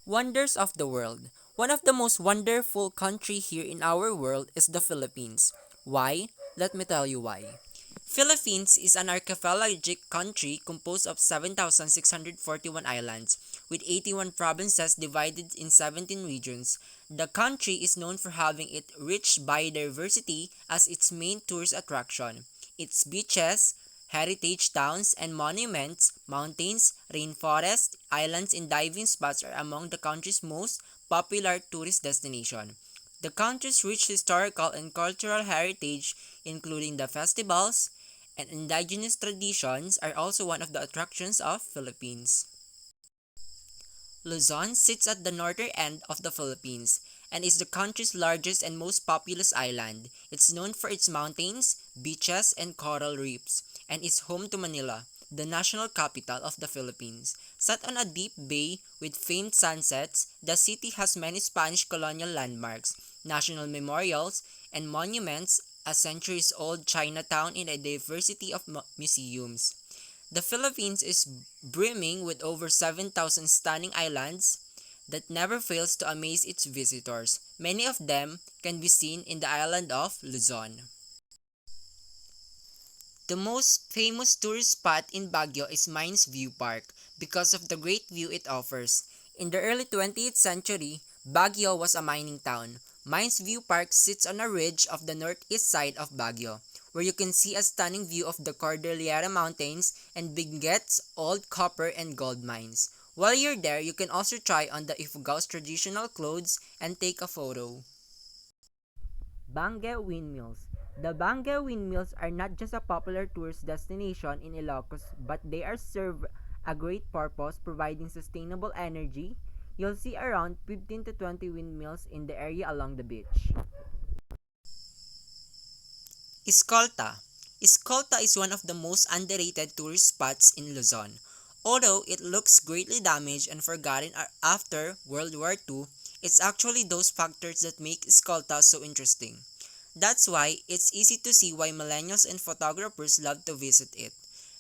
Wonders of the world. One of the most wonderful country here in our world is the Philippines. Why? Let me tell you why. Philippines is an archipelagic country composed of 7,641 islands with 81 provinces divided in 17 regions. The country is known for having its rich biodiversity as its main tourist attraction. Its beaches, heritage towns and monuments, mountains, rainforests, islands and diving spots are among the country's most popular tourist destinations. The country's rich historical and cultural heritage, including the festivals and indigenous traditions, are also one of the attractions of Philippines. Luzon sits at the northern end of the Philippines and is the country's largest and most populous island. It's known for its mountains, beaches, and coral reefs, and is home to Manila, the national capital of the Philippines. Set on a deep bay with famed sunsets, the city has many Spanish colonial landmarks, national memorials, and monuments, a centuries-old Chinatown, and a diversity of museums. The Philippines is brimming with over 7,000 stunning islands that never fails to amaze its visitors. Many of them can be seen in the island of Luzon. The most famous tourist spot in Baguio is Mines View Park because of the great view it offers. In the early 20th century, Baguio was a mining town. Mines View Park sits on a ridge of the northeast side of Baguio, where you can see a stunning view of the Cordillera Mountains and Benguet's old copper and gold mines. While you're there, you can also try on the Ifugao's traditional clothes and take a photo. Bangue Windmills. The Bangue Windmills are not just a popular tourist destination in Ilocos, but they are serve a great purpose providing sustainable energy. You'll see around 15 to 20 windmills in the area along the beach. Escolta. Escolta is one of the most underrated tourist spots in Luzon. Although it looks greatly damaged and forgotten after World War II, it's actually those factors that make Escolta so interesting. That's why it's easy to see why millennials and photographers love to visit it.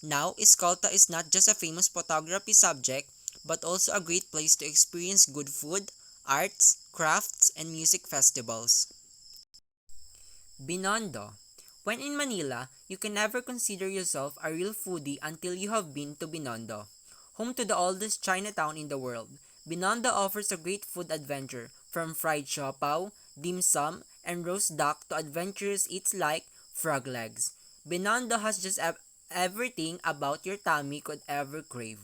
Now, Escolta is not just a famous photography subject, but also a great place to experience good food, arts, crafts, and music festivals. Binondo. When in Manila, you can never consider yourself a real foodie until you have been to Binondo. Home to the oldest Chinatown in the world, Binondo offers a great food adventure from fried siopaw, dim sum, and roast duck to adventurous eats like frog legs. Binondo has just everything about your tummy could ever crave.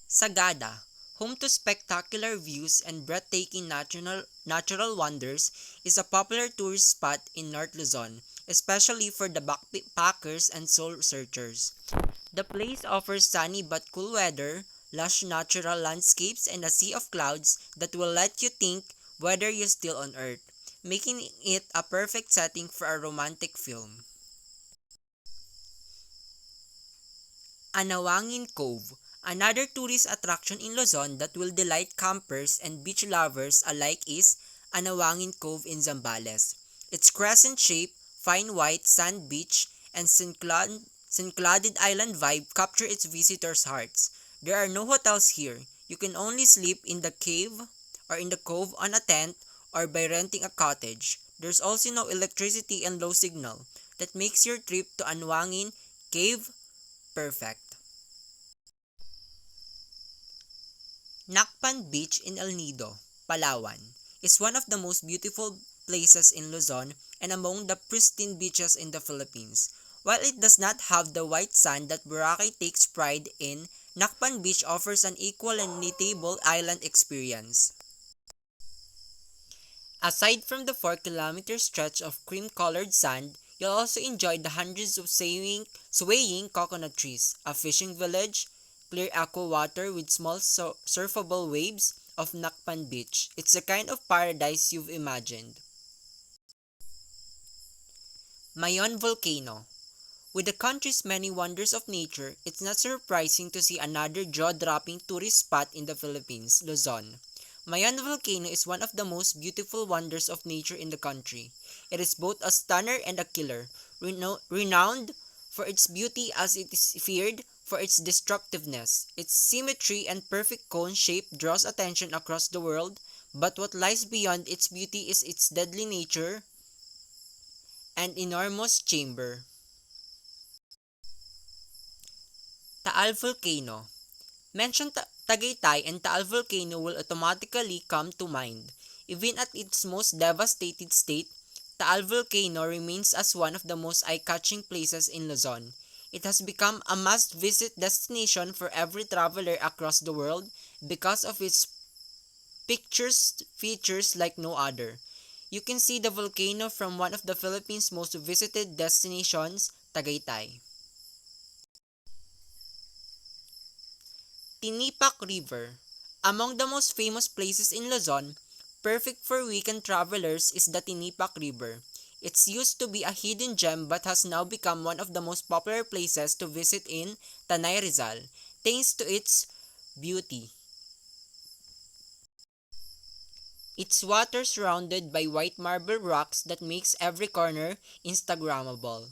Sagada, home to spectacular views and breathtaking natural wonders, is a popular tourist spot in North Luzon, especially for the backpackers and soul searchers. The place offers sunny but cool weather, lush natural landscapes, and a sea of clouds that will let you think whether you're still on Earth, making it a perfect setting for a romantic film. Anawangin Cove, another tourist attraction in Luzon that will delight campers and beach lovers alike is Anawangin Cove in Zambales. Its crescent-shaped, fine white sand beach and sun-clouded island vibe capture its visitors' hearts. There are no hotels here. You can only sleep in the cave or in the cove on a tent or by renting a cottage. There's also no electricity and low signal that makes your trip to Anwangin Cave perfect. Nakpan Beach in El Nido, Palawan, is one of the most beautiful places in Luzon and among the pristine beaches in the Philippines. While it does not have the white sand that Boracay takes pride in, Nakpan Beach offers an equal and neatable island experience. Aside from the 4-kilometer stretch of cream-colored sand, you'll also enjoy the hundreds of swaying coconut trees, a fishing village, clear aqua water with small surfable waves of Nakpan Beach. It's the kind of paradise you've imagined. Mayon Volcano. With the country's many wonders of nature, it's not surprising to see another jaw-dropping tourist spot in the Philippines, Luzon. Mayon Volcano is one of the most beautiful wonders of nature in the country. It is both a stunner and a killer, renowned for its beauty as it is feared for its destructiveness. Its symmetry and perfect cone shape draws attention across the world, but what lies beyond its beauty is its deadly nature and enormous chamber. Taal Volcano. Mention Tagaytay and Taal Volcano will automatically come to mind. Even at its most devastated state, Taal Volcano remains as one of the most eye-catching places in Luzon. It has become a must-visit destination for every traveler across the world because of its pictures features like no other. You can see the volcano from one of the Philippines' most visited destinations, Tagaytay. Tinipak River. Among the most famous places in Luzon, perfect for weekend travelers is the Tinipak River. It's used to be a hidden gem but has now become one of the most popular places to visit in Tanay Rizal, thanks to its beauty. Its water surrounded by white marble rocks that makes every corner Instagrammable.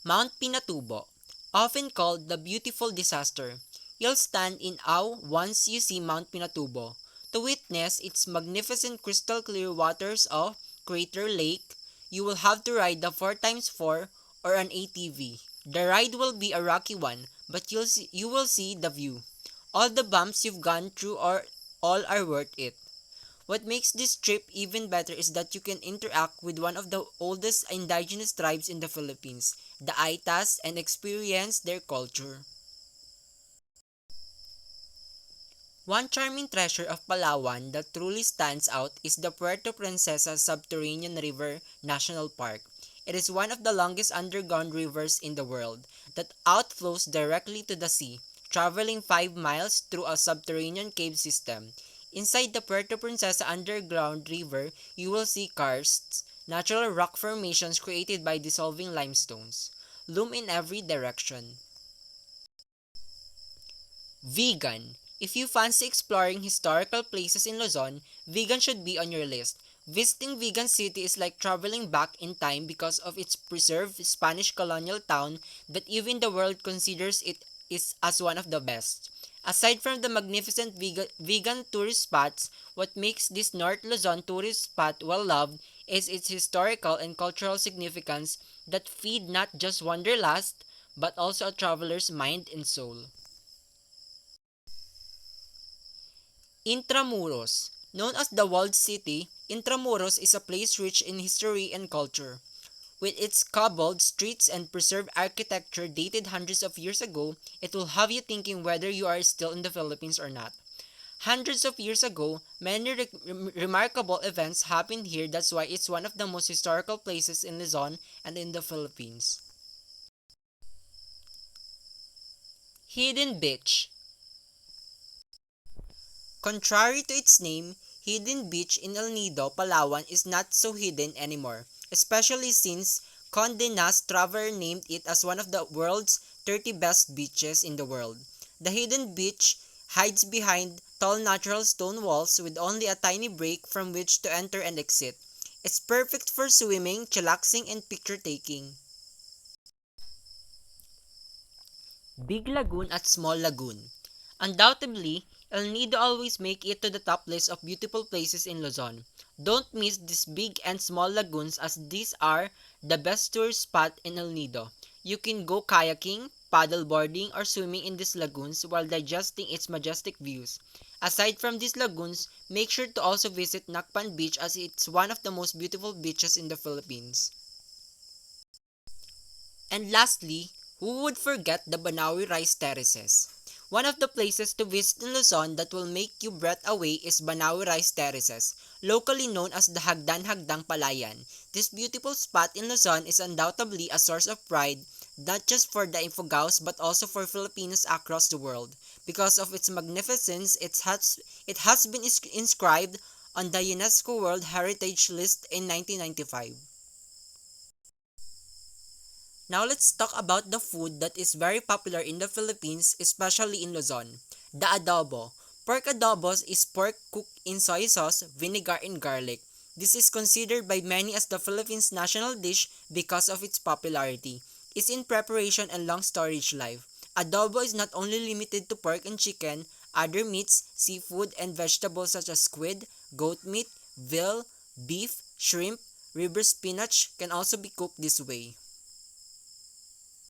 Mount Pinatubo, often called the beautiful disaster. You'll stand in awe once you see Mount Pinatubo. To witness its magnificent crystal clear waters of Crater Lake, you will have to ride the 4x4 or an ATV. The ride will be a rocky one, but you will see the view. All the bumps you've gone through are all are worth it. What makes this trip even better is that you can interact with one of the oldest indigenous tribes in the Philippines, the Aitas, and experience their culture. One charming treasure of Palawan that truly stands out is the Puerto Princesa Subterranean River National Park. It is one of the longest underground rivers in the world that outflows directly to the sea, traveling 5 miles through a subterranean cave system. Inside the Puerto Princesa underground river, you will see karsts, natural rock formations created by dissolving limestones, loom in every direction. Vegan. If you fancy exploring historical places in Luzon, Vegan should be on your list. Visiting Vegan City is like traveling back in time because of its preserved Spanish colonial town that even the world considers it is as one of the best. Aside from the magnificent vegan tourist spots, what makes this North Luzon tourist spot well loved is its historical and cultural significance that feed not just wanderlust but also a traveler's mind and soul. Intramuros. Known as the Walled City, Intramuros is a place rich in history and culture. With its cobbled streets and preserved architecture dated hundreds of years ago, it will have you thinking whether you are still in the Philippines or not. Hundreds of years ago, many remarkable events happened here. That's why it's one of the most historical places in Luzon and in the Philippines. Hidden Beach. Contrary to its name, Hidden Beach in El Nido, Palawan is not so hidden anymore, especially since Condé Nast Traveler named it as one of the world's 30 best beaches in the world. The Hidden Beach hides behind tall natural stone walls with only a tiny break from which to enter and exit. It's perfect for swimming, chillaxing, and picture taking. Big Lagoon at Small Lagoon. Undoubtedly, El Nido always make it to the top list of beautiful places in Luzon. Don't miss these big and small lagoons as these are the best tourist spot in El Nido. You can go kayaking, paddleboarding, or swimming in these lagoons while digesting its majestic views. Aside from these lagoons, make sure to also visit Nakpan Beach as it's one of the most beautiful beaches in the Philippines. And lastly, who would forget the Banawi Rice Terraces? One of the places to visit in Luzon that will make you breath away is Banawi Rice Terraces, locally known as the Hagdan-Hagdang Palayan. This beautiful spot in Luzon is undoubtedly a source of pride, not just for the Infogaos but also for Filipinos across the world. Because of its magnificence, it has been inscribed on the UNESCO World Heritage List in 1995. Now let's talk about the food that is very popular in the Philippines, especially in Luzon. The adobo. Pork adobo is pork cooked in soy sauce, vinegar, and garlic. This is considered by many as the Philippines' national dish because of its popularity. is in preparation and long storage life. Adobo is not only limited to pork and chicken, other meats, seafood, and vegetables such as squid, goat meat, veal, beef, shrimp, river spinach can also be cooked this way.